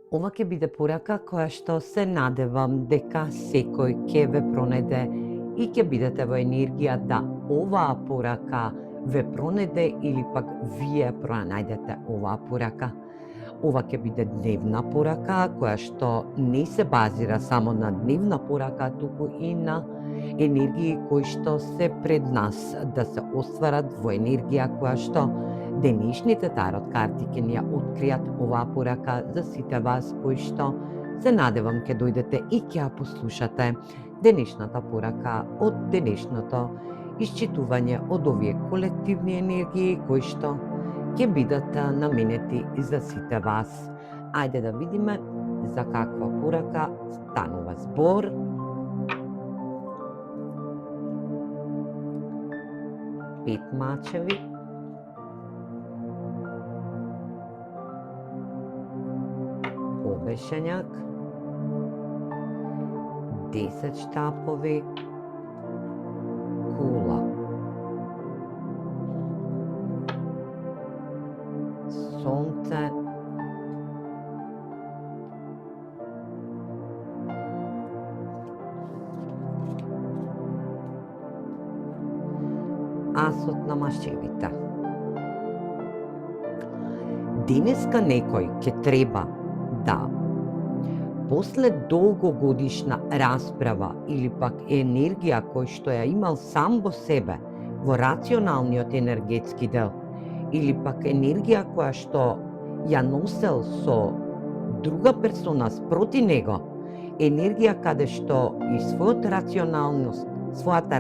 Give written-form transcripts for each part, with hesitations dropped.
Ова ќе биде порака која што се надевам дека секој ќе ве пронајде и ќе бидете во енергија да оваа порака ве пронајде или пак вие пронајдете оваа порака. Ова ќе биде дневна порака која што не се базира само на дневна порака, туку и на енергии кои што се пред нас да се остварат во енергија која што денешните тарот карти ќе ни ја откријат оваа порака за сите вас кои што се надевам ќе дојдете и ќе ја послушате денешната порака од денешното исчитување од овие колективни енергии кои што ќе бидат наменети за сите вас. Ајде да видиме за каква порака станува збор. Пет мачеви. Обешењак. 10 штапови. Кула. Сонце. Асот на мачевите. Денеска некој ќе треба да после долгогодишна расправа или пак енергија кој што ја имал сам во себе, во рационалниот енергетски дел, или пак енергија која што ја носел со друга персона спроти него, енергија каде што и својата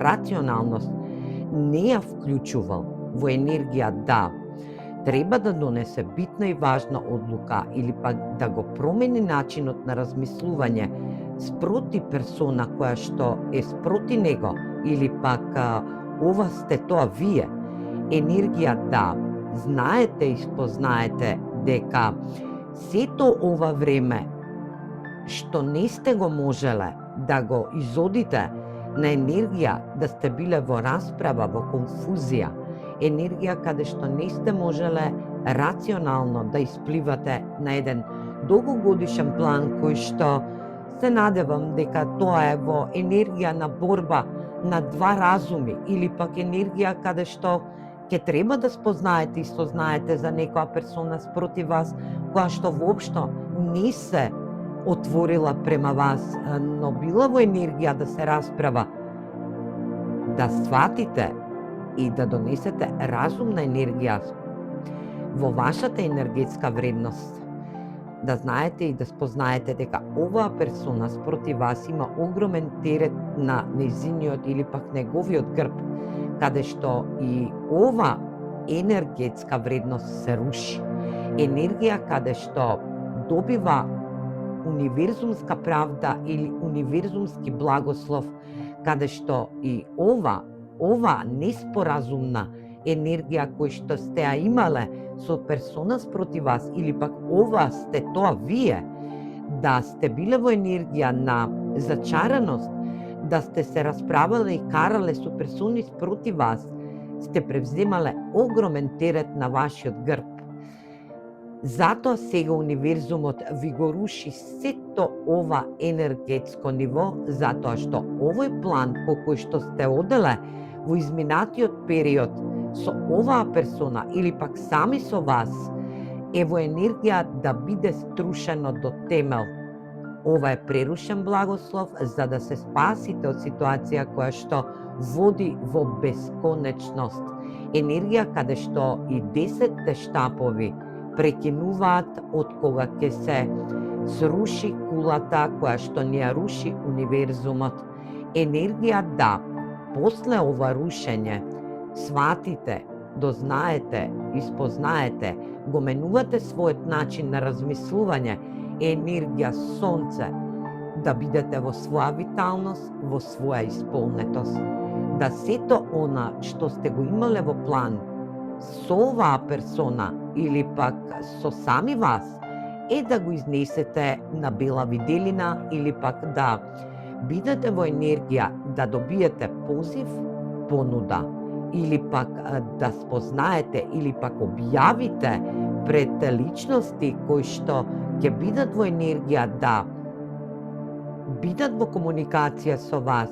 рационалност не ја вклучувал во енергија да треба да донесе битна и важна одлука или пак да го промени начинот на размислување спроти персона која што е спроти него или пак ова сте тоа вие, енергија да знаете и спознаете дека сето ова време што не сте го можеле да го изодите на енергија да сте биле во расправа, во конфузија, енергија каде што не сте можеле рационално да испливате на еден долгогодишен план кој што се надевам дека тоа е во енергија на борба на два разуми или пак енергија каде што ќе треба да спознаете и сознаете за некоја персона спроти вас која што воопшто не се отворила према вас, но била во енергија да се расправа, да сватите и да донесете разумна енергија во вашата енергетска вредност, да знаете и да спознаете дека оваа персона спроти вас има огромен терет на нејзиниот или пак неговиот грб, каде што и ова енергетска вредност се руши. Енергија каде што добива универзумска правда или универзумски благослов, каде што и ова неспоразумна енергија кој што сте ја имале со персона спроти вас или пак ова сте тоа вие, да сте биле во енергија на зачараност, да сте се расправале и карале со персони спроти вас, сте превземале огромен терет на вашиот грб. Затоа сега универзумот ви го руши сето ова енергетско ниво, затоа што овој план по кој што сте оделе во изминатиот период со оваа персона или пак сами со вас, е во енергија да биде струшено до темел. Ова е прерушен благослов за да се спасите од ситуација која што води во бесконечност. Енергија каде што и 10 штапови прекинуваат од кога ќе се сруши кулата која што ни ја руши универзумот. Енергија да после ова рушење сватите, дознаете и спознаете, го менувате својот начин на размислување, енергија сонце, да бидете во своја виталност, во своја исполнетост. Да сето она што сте го имале во план со оваа персона или пак со сами вас, е да го изнесете на бела виделина или пак да бидете во енергија да добиете позив, понуда, или пак да спознаете или пак објавите пред личности кои што ќе бидат во енергија да бидат во комуникација со вас,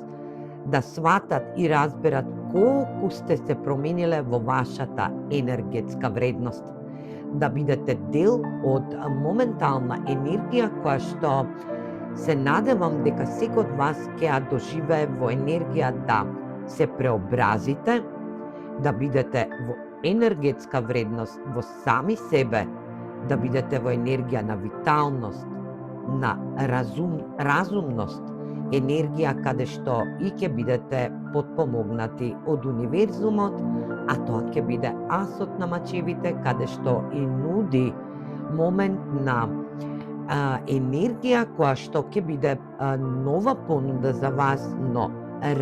да сватат и разберат колку сте се промениле во вашата енергетска вредност, да бидете дел од моментална енергија која што се надевам дека секој од вас ќе ја доживее во енергија да се преобразите, да бидете во енергетска вредност во сами себе, да бидете во енергија на виталност, на разумност, енергија каде што и ќе бидете потпомогнати од универзумот, а тоа ќе биде асот на мачевите, каде што и нуди момент на енергија која што ќе биде нова понуда за вас, но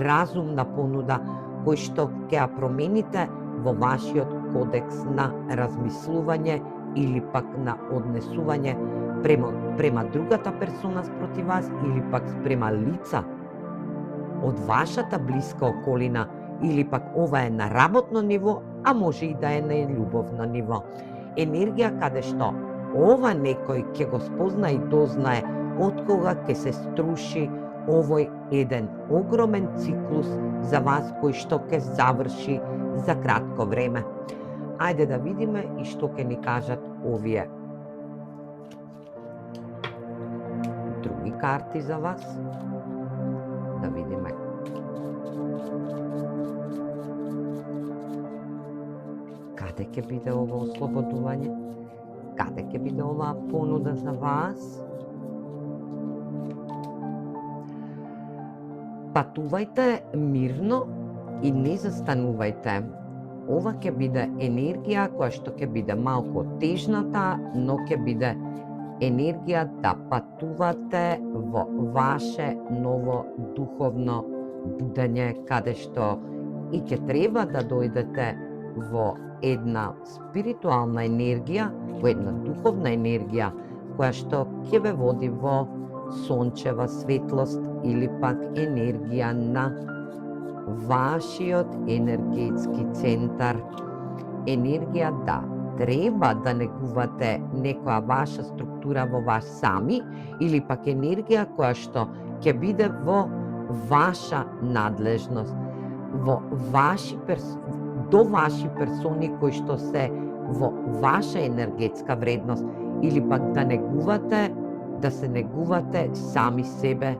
разумна понуда кој што ќе ја промените во вашиот кодекс на размислување или пак на однесување према другата персона спроти вас или пак спрема лица од вашата блиска околина или пак ова е на работно ниво, а може и да е на љубовно ниво. Енергија каде што ова некој ќе го спозна и дознае од кога ќе се струши овој еден огромен циклус за вас кој што ќе заврши за кратко време. Ајде да видиме и што ќе ни кажат овие други карти за вас. Да видиме. Каде ќе биде ова ослободување? Каде ќе биде оваа понуда за вас? Патувајте мирно и не застанувајте. Ова ќе биде енергија која што ќе биде малку тежната, но ќе биде енергија да патувате во ваше ново духовно будење, каде што и ќе треба да дојдете во една спиритуална енергија, во една духовна енергија, која што ќе ве води во сончева светлост или пак енергија на вашиот енергетски центар. Енергија да треба да негувате некоја ваша структура во вас сами или пак енергија која што ќе биде во ваша надлежност, во до ваши персони кои што се во ваша енергетска вредност или пак да се негувате сами себе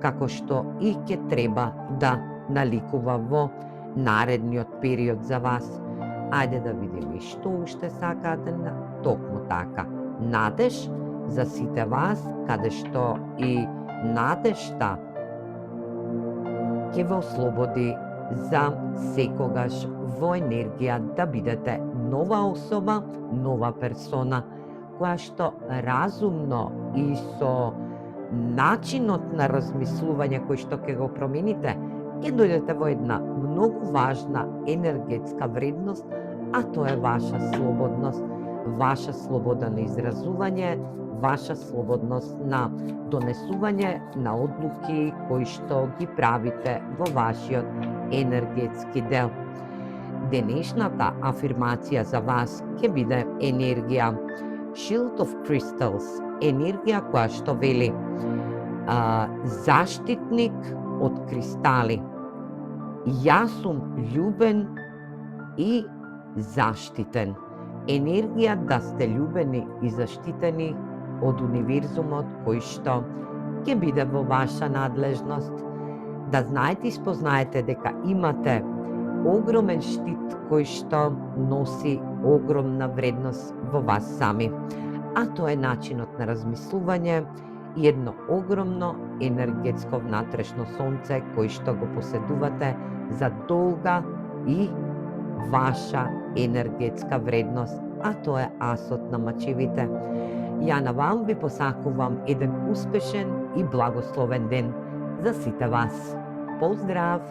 како што и ќе треба да наликува во наредниот период за вас. Ајде да видиме што уште сакате. Токму така. Надеж за сите вас, каде што и надежта ќе ве ослободи за секогаш во енергија да бидете нова особа, нова персона, која што разумно и со начинот на размислување кој што ќе го промените, ќе дојдете во една многу важна енергетска вредност, а тоа е ваша слободност, ваша слобода на изразување, ваша слободност на донесување на одлуки кои што ги правите во вашиот енергетски дел. Денешната афирмација за вас ќе биде енергија Shield of Crystals, енергија која што вели заштитник од кристали. Јас сум љубен и заштитен. Енергија да сте љубени и заштитени од универзумот кој што ќе биде во ваша надлежност. Да знаете и спознаете дека имате огромен штит кој што носи огромна вредност во вас сами. А тоа е начинот на размислување и едно огромно енергетско внатрешно сонце кој што го поседувате за долга и ваша енергетска вредност, а тоа е асот на мачевите. Ја на вам ви посакувам еден успешен и благословен ден за сите вас. Поздрав!